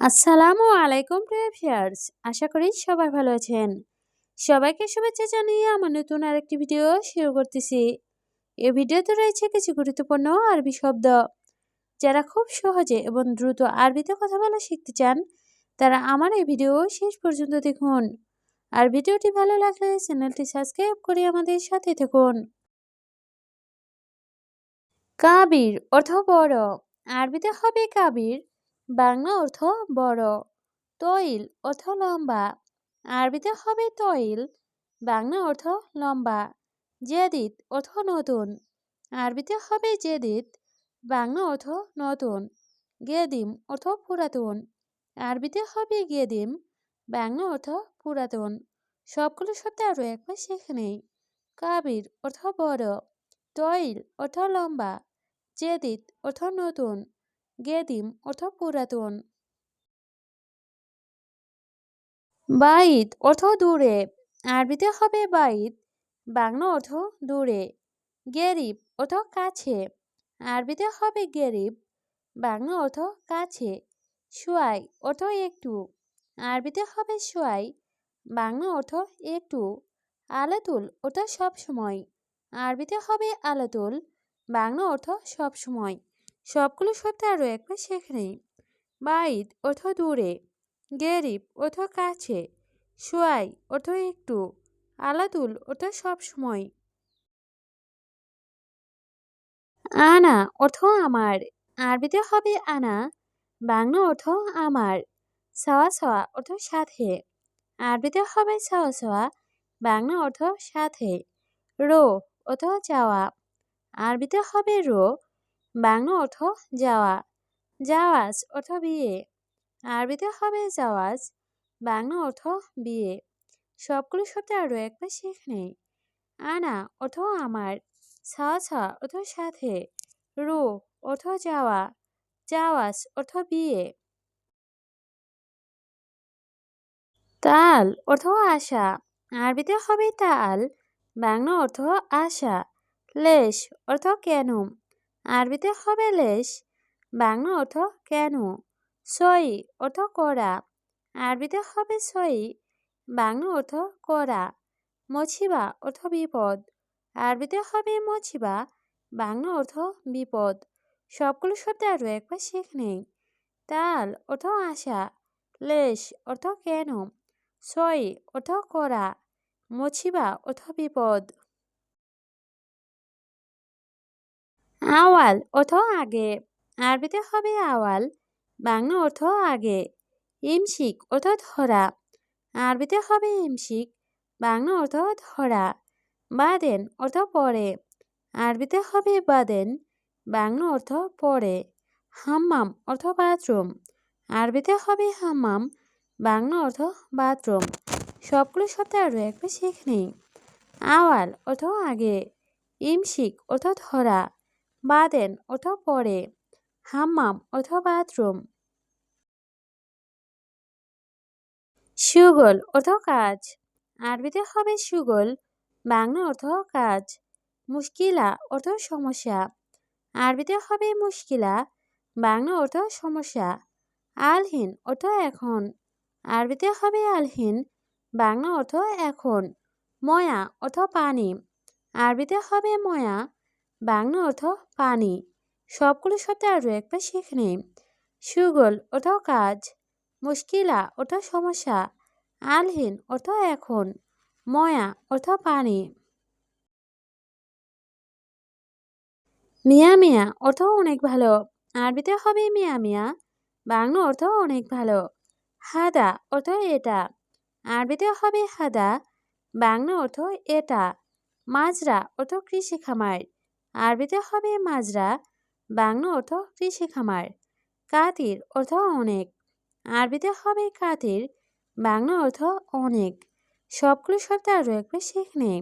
আসসালামু আলাইকুম প্রিয় ভিউয়ার্স, আশা করি সবাই ভালো আছেন। সবাইকে শুভেচ্ছা জানিয়ে আমার নতুন আরেকটি ভিডিও শুরু করতেছি। এই ভিডিওতে রয়েছে কিছু গুরুত্বপূর্ণ আরবি শব্দ। যারা খুব সহজে এবং দ্রুত আরবিতে কথা বলা শিখতে চান, তারা আমার এই ভিডিও শেষ পর্যন্ত দেখুন। আর ভিডিওটি ভালো লাগলে চ্যানেলটি সাবস্ক্রাইব করে আমাদের সাথে থাকুন। কাবির অর্থ বড়, আরবিতে হবে কাবির, বাংলা অর্থ বড়। তৈল অর্থ লম্বা, আরবিতে হবে তৈল, বাংলা অর্থ লম্বা। জেদিদ অর্থ নতুন, আরবিতে হবে জেদিদ, বাংলা অর্থ নতুন। গেদিম অর্থ পুরাতন, আরবিতে হবে গেদিম, বাংলা অর্থ পুরাতন। সবগুলো শব্দ আরও একবার শেখে নেই। কাবির অর্থ বড়, তৈল অর্থ লম্বা, জেদিদ অর্থ নতুন, গেদিম অর্থ পুরাতন। বাইত অর্থ দূরে, আরবিতে হবে বাইত, বাংলা অর্থ দূরে। গেরিব অর্থ কাছে, আরবিতে হবে গেরিব, বাংলা অর্থ কাছে। সোয়াই অর্থ একটু, আরবিতে হবে সোয়াই, বাংলা অর্থ একটু। আলাতুল অর্থ সবসময়, আরবিতে হবে আলাতুল, বাংলা অর্থ সবসময়। সবগুলো শব্দ আরও একবার শেখে নেই। বাইত অর্থ দূরে, গেরিব অর্থ কাছে, সোয়াই অর্থ একটু, আলাতুল অর্থ সবসময়। আনা অর্থ আমার, আরবিতে হবে আনা, বাংলা অর্থ আমার। সাওয়া সাওয়া অর্থ সাথে, আরবিতে হবে সাওয়া সাওয়া, বাংলা অর্থ সাথে। রো অর্থ যাওয়া, আরবিতে হবে রো, বাংলা অর্থ যাওয়া। জাওয়াজ অর্থ বিয়ে, আরবিতে হবে জাওয়াজ, বাংলা অর্থ বিয়ে। সবগুলো শব্দ আরও একবার শেখে নেই। আনা অর্থ আমার, সাওয়া সাওয়া অর্থ সাথে, রো অর্থ যাওয়া, জাওয়াজ অর্থ বিয়ে। তাল অর্থ আশা, আরবিতে হবে তাল, বাংলা অর্থ আশা। লেশ অর্থ কেন, আরবিতে হবে লেশ, বাংলা অর্থ কেন। সই অর্থ করা, আরবিতে হবে সই, বাংলা অর্থ করা। মছিবা অর্থ বিপদ, আরবিতে হবে মছিবা, বাংলা অর্থ বিপদ। সবগুলো শব্দ আরও একবার শেখে নেই। তাল অর্থ আশা, লেশ অর্থ কেন, সই অর্থ করা, মছিবা অর্থ বিপদ। আওয়াল অর্থ আগে, আরবিতে হবে আওয়াল, বাংলা অর্থ আগে। ইমসিক অর্থ ধরা, আরবিতে হবে ইমসিক, বাংলা অর্থ ধরা। বাদেন অর্থ পরে, আরবিতে হবে বাদেন, বাংলা অর্থ পরে। হাম্মাম অর্থ বাথরুম, আরবিতে হবে হাম্মাম, বাংলা অর্থ বাথরুম। সবগুলো শব্দ আরও একবার শেখে নেই। আওয়াল অর্থ আগে, ইমসিক অর্থ ধরা, বাদেন অর্থ পরে, হাম্মাম অর্থ বাথরুম। সুগল অর্থ কাজ, আরবিতে হবে সুগল, বাংলা অর্থ কাজ। মুশকিলা অর্থ সমস্যা, আরবিতে হবে মুশকিলা, বাংলা অর্থ সমস্যা। আলহিন অর্থ এখন, আরবিতে হবে আলহিন, বাংলা অর্থ এখন। ময়া অর্থ পানি, আরবিতে হবে ময়া, বাংলা অর্থ পানি। সবগুলো শব্দ আরও একবার শিখে নিই। সুগল অর্থ কাজ, মুশকিলা অর্থ সমস্যা, আলহিন অর্থ এখন, ময়া অর্থ পানি। মিয়া মিয়া অর্থ অনেক ভালো, আরবিতে হবে মিয়া মিয়া, বাংলা অর্থ অনেক ভালো। হাদা অর্থ এটা, আরবিতে হবে হাদা, বাংলা অর্থ এটা। মাজরা অর্থ কৃষি খামার, আরবিতে হবে মাজরা, বাংলা অর্থ কৃষি খামার। কাতির অর্থ অনেক, আরবিতে হবে কাতির, বাংলা অর্থ অনেক। সবগুলো শব্দ আরও একবার শিখে নেই।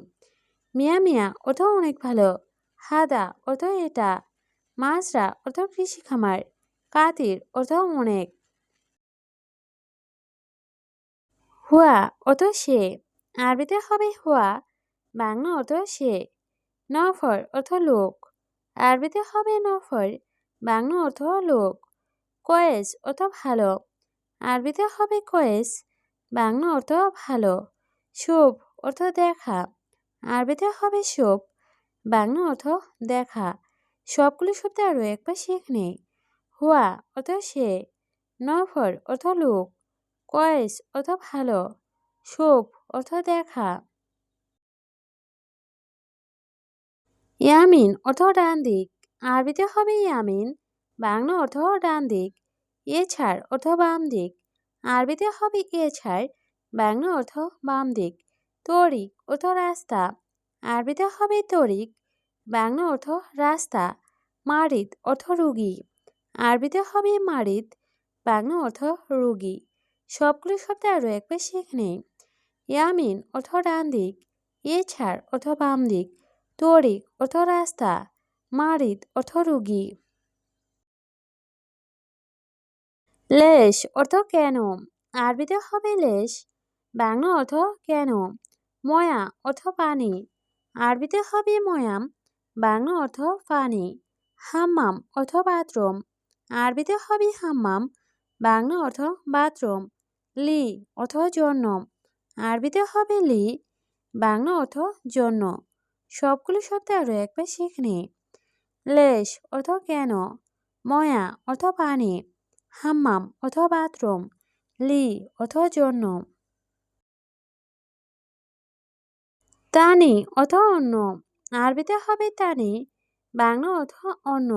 মিয়া মিয়া অর্থ অনেক ভালো, হাদা অর্থ এটা, মাজরা অর্থ কৃষি খামার, কাতির অর্থ অনেক। হুয়া অর্থ সে, আরবিতে হবে হুয়া, বাংলা অর্থ সে। নফর অর্থ লোক, আরবিতে হবে নফর, বাংলা অর্থ লোক। কয়েস অর্থ ভালো, আরবিতে হবে কয়েস, বাংলা অর্থ ভালো। শুভ অর্থ দেখা, আরবিতে হবে শুভ, বাংলা অর্থ দেখা। সবগুলো শব্দ আরও একবার শিখে নেই। হুয়া অর্থ সে, নফর অর্থ লোক, কয়েস অর্থ ভালো, শুভ অর্থ দেখা। ইয়ামিন অর্থ ডান দিক, আরবিতে হবে ইয়ামিন, বাংলা অর্থ ডান দিক। এছাড় অর্থ বাম দিক, আরবিতে হবে এছাড়, বাংলা অর্থ বাম দিক। তরিক অর্থ রাস্তা, আরবিতে হবে তরিক, বাংলা অর্থ রাস্তা। মারিদ অর্থ রুগী, আরবিতে হবে মারিদ, বাংলা অর্থ রুগী। সবগুলো শব্দ আরও একবার শিখে নেই। ইয়ামিন অর্থ ডান দিক, এছাড় অর্থ বাম দিক, তরিক অর্থ রাস্তা, মারিদ অর্থ রুগী। লেশ অর্থ কেন, আরবিতে হবে লেশ, বাংলা অর্থ কেন। ময়া অর্থ পানি, আরবিতে হবে ময়াম, বাংলা অর্থ পানি। হাম্মাম অর্থ বাথরুম, আরবিতে হবে হাম্মাম, বাংলা অর্থ বাথরুম। লি অর্থ জন্য, আরবিতে হবে লি, বাংলা অর্থ জন্য। সবগুলো শব্দ আরও একবার শিখে নিই। লেশ অর্থ কেন, ময়া অর্থ পানি, হাম্মাম অর্থ বাথরুম, লি অর্থ জন্য। তানি অর্থ অন্য, আরবিতে হবে তানি, বাংলা অর্থ অন্য।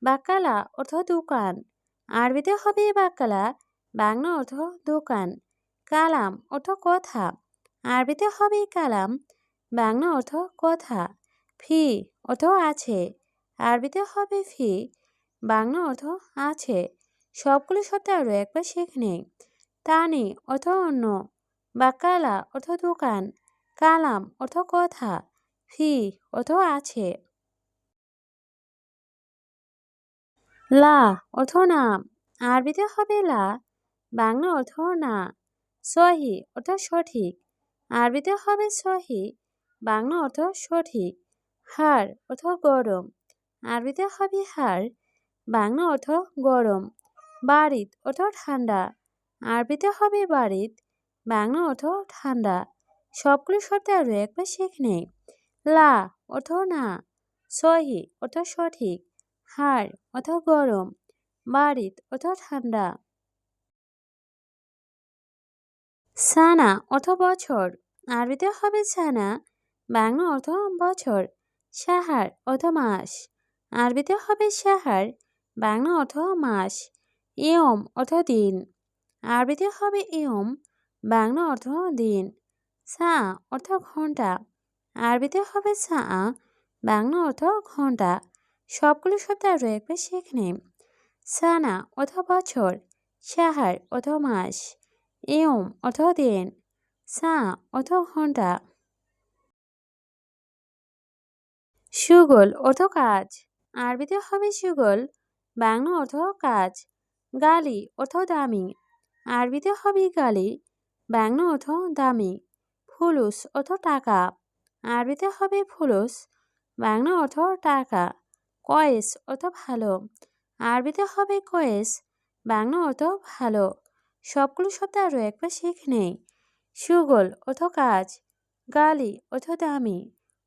বাকালা অর্থ দোকান, আরবিতে হবে বাকালা, বাংলা অর্থ দোকান। কালাম অর্থ কথা, আরবিতে হবে কালাম, বাংলা অর্থ কথা। ফি অর্থ আছে, আরবিতে হবে ফি, বাংলা অর্থ আছে। সবগুলো শব্দ আরও একবার শিখে নেই। তানি অর্থ অন্য, বাকালা অর্থ দোকান, কালাম অর্থ কথা, ফি অর্থ আছে। লা অর্থ না, আরবিতে হবে লা, বাংলা অর্থ না। সহি অর্থ সঠিক, আরবিতে হবে সহি, বাংলা অর্থ সঠিক। হার অর্থ গরম, আরবিতে হবে হার, বাংলা অর্থ গরম। বারিদ অর্থ ঠান্ডা, আরবিতে হবে বারিদ, বাংলা অর্থ ঠান্ডা। সবগুলো শব্দ আরও একবার শিখে নেই। লা অর্থ না, সহি অর্থ সঠিক, হার অর্থ গরম, বারিদ অর্থ ঠান্ডা। সানা অর্থ বছর, আরবিতে হবে সানা, বাংলা অর্থ বছর। সাহার অর্থ মাস, আরবিতে হবে সাহার, বাংলা অর্থ মাস। ইয়ম অর্থ দিন, আরবিতে হবে ইয়ম, বাংলা অর্থ দিন। সা অর্থ ঘন্টা, আরবিতে হবে সা, বাংলা অর্থ ঘন্টা। সবগুলো শব্দ আরও একবার শিখে নিন। সানা অর্থ বছর, সাহার অর্থ মাস, ইয়ম অর্থ দিন, সা অর্থ ঘন্টা। সুগল অর্থ কাজ, আরবিতে হবে সুগল, বাংলা অর্থ কাজ। গালি অর্থ দামি, আরবিতে হবে গালি, বাংলা অর্থ দামি। ফুলুস অর্থ টাকা, আরবিতে হবে ফুলুস, বাংলা অর্থ টাকা। কয়েস অর্থ ভালো, আরবিতে হবে কয়েস, বাংলা অর্থ ভালো। সবগুলো শব্দ আরও একবার শিখে নেই। সুগল অর্থ কাজ, গালি অর্থ দামি,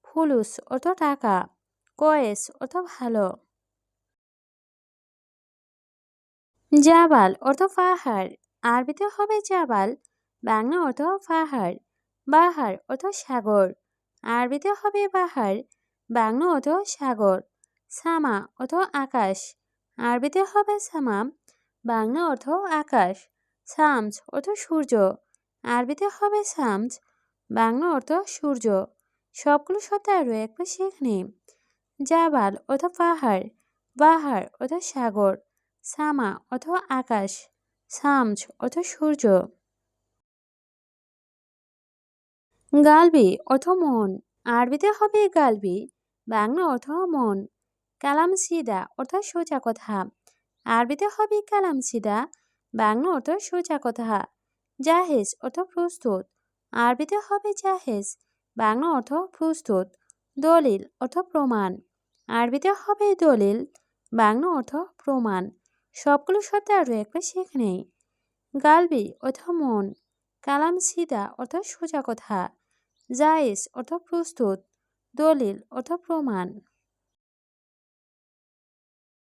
ফুলুস অর্থ টাকা, কয়েস অর্থ ভালো। জাবাল অর্থ পাহাড়, আরবিতে হবে জাবাল, বাংলা অর্থ পাহাড়। বাহার অর্থ সাগর, আরবিতে হবে বাহার, বাংলা অর্থ সাগর। সামা অর্থ আকাশ, আরবিতে হবে সামা, বাংলা অর্থ আকাশ। শামস অর্থ সূর্য, আরবিতে হবে শামস, বাংলা অর্থ সূর্য। সবগুলো শব্দ আরও একবার শিখে নিন। জাবাল অর্থ পাহাড়, বাহার অর্থ সাগর, সামা অর্থ আকাশ, শামস অর্থ সূর্য। গালবি অর্থ মন, আরবিতে হবে গালবি, বাংলা অর্থ মন। কালাম সিদা অর্থ সোজা কথা, আরবিতে হবে কালাম সিদা, বাংলা অর্থ সোজা কথা। জাহেজ অর্থ প্রস্তুত, আরবিতে হবে জাহেজ, বাংলা অর্থ প্রস্তুত। দলিল অর্থ প্রমাণ, আরবিতে হবে দলিল, বাংলা অর্থ প্রমাণ। সবগুলো শব্দ আরও একবার শিখে নেই। গালবি অর্থ মন, কালাম সিদা অর্থ সোজা কথা, জায়েজ অর্থ প্রস্তুত, দলিল অর্থ প্রমাণ।